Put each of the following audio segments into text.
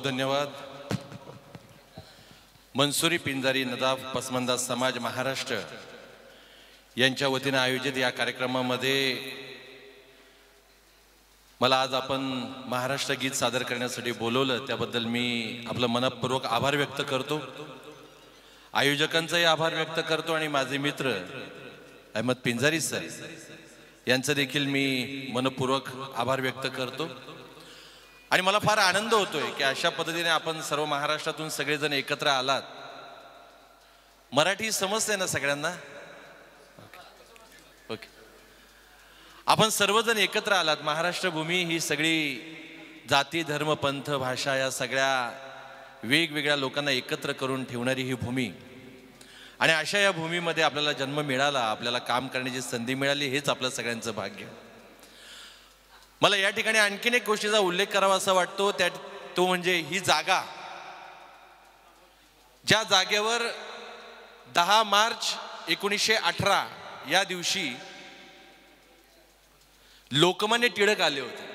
धन्यवाद। मंसुरी पिंजारी नदाफ पसमंदा समाज महाराष्ट्र यांच्या वतीने आयोजित या कार्यक्रमामध्ये मला आज आपण महाराष्ट्र गीत सादर करण्यासाठी बोलवलं, त्याबद्दल मी आपलं मनपूर्वक आभार व्यक्त करतो। आयोजकांचाही आभार व्यक्त करतो आणि माझे मित्र अहमद पिंजारी सर यांचा देखील मी मनपूर्वक आभार व्यक्त करतो। आणि मला फार आनंद होतोय की अशा पद्धतीने आपण सर्व महाराष्ट्रातून सगळेजण एकत्र आलात। मराठी समजते ना सगळ्यांना? ओके, आपण सर्वजण एकत्र आलात। महाराष्ट्र भूमी ही सगळी जाती धर्म पंथ भाषा या सगळ्या वेगवेगळ्या लोकांना एकत्र करून ठेवणारी ही भूमी, आणि अशा या भूमीमध्ये आपल्याला जन्म मिळाला, आपल्याला काम करण्याची संधी मिळाली, हेच आपलं सगळ्यांचं भाग्य। मला या ठिकाणी आणखीन एक गोष्टीचा उल्लेख करावा असा वाटतो, तो म्हणजे ही जागा, ज्या जागेवर 10 मार्च 1918 या दिवशी लोकमान्य टिळक आले होते।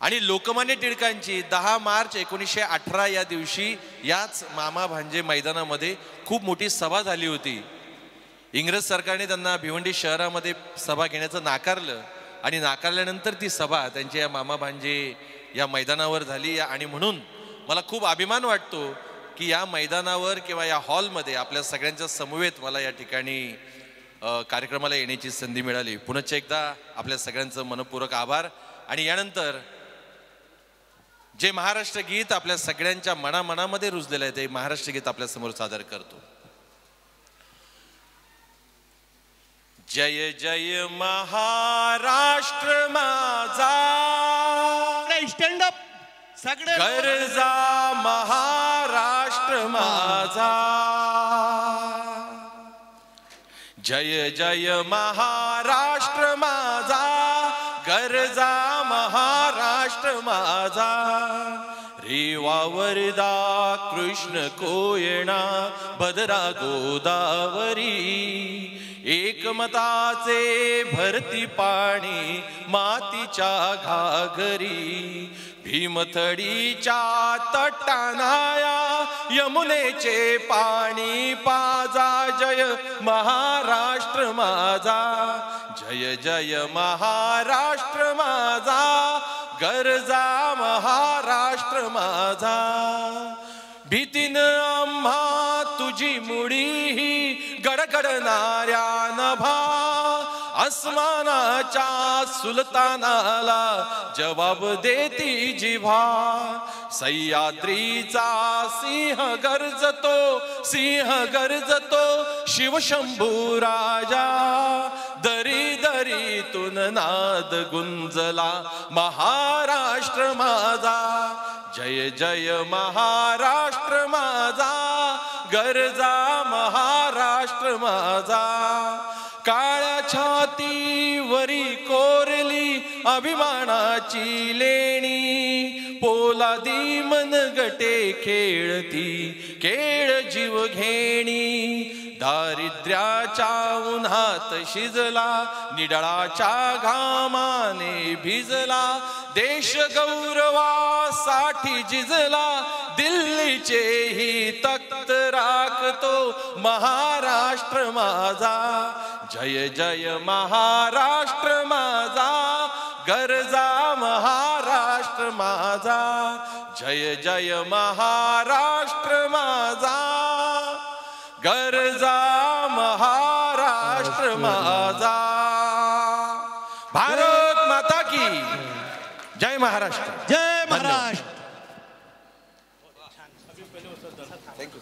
आणि लोकमान्य टिळकांची 10 मार्च 1918 या दिवशी याच मामा भांजे मैदानामध्ये खूप मोठी सभा झाली होती। इंग्रज सरकारने त्यांना भिवंडी शहरामध्ये सभा घेण्याचं नाकारलं, आणि नाकारल्यानंतर ती सभा त्यांच्या या मामा भांजे या मैदानावर झाली। आणि म्हणून मला खूप अभिमान वाटतो की या मैदानावर किंवा या हॉलमध्ये आपल्या सगळ्यांच्या समवेत मला या ठिकाणी कार्यक्रमाला येण्याची संधी मिळाली। पुन्हा एकदा आपल्या सगळ्यांचं मनपूर्वक आभार। आणि यानंतर जे महाराष्ट्र गीत आपल्या सगळ्यांच्या मनामध्ये रुजलेलं आहे ते महाराष्ट्र गीत आपल्या समोर सादर करतो। जय जय महाराष्ट्र माझा, स्टँड अप सगळे, गरजा महाराष्ट्र माझा। जय जय महाराष्ट्र माझा, गरजा महाराष्ट्र माझा। रेवा वरदा कृष्ण कोयना भद्रा गोदावरी, एकमताचे भरती पाणी मातीच्या घागरी। भीमथडीच्या तटानाया यमुनेचे पाणी पाजा, जय महाराष्ट्र माझा। जय जय महाराष्ट्र माझा, गरजा महाराष्ट्र माझा। भीतीन आम्हा तुझी मुडी ही गडगडणाऱ्या नभा, आसमानाच्या सुलतानाला जवाब देती जिव्हा। सह्याद्रीचा सिंह गरजतो शिवशंभू राजा, दरी दरीतून नाद गुंजला महाराष्ट्र माझा। जय जय महाराष्ट्र माझा, गरजा महाराष्ट्र माझा। काळ्या छातीवरी कोरली अभिमानाची लेणी, पोलादी मनगटे खेळती खेळ जीव घेणी। दारिद्र्याच्या उन्हात शिजला, निडळाच्या घामाने भिजला, देश गौरवासाठी झिजला, दिल्लीचेही तख्त राखतो महाराष्ट्र माझा। जय जय महाराष्ट्र माझा, गरजा महाराष्ट्र माझा। जय जय महाराष्ट्र माझा, गरजा महाराष्ट्र माझा। भारत माता की जय महाराष्ट्र, जय महाराष्ट्र। थँक्यू।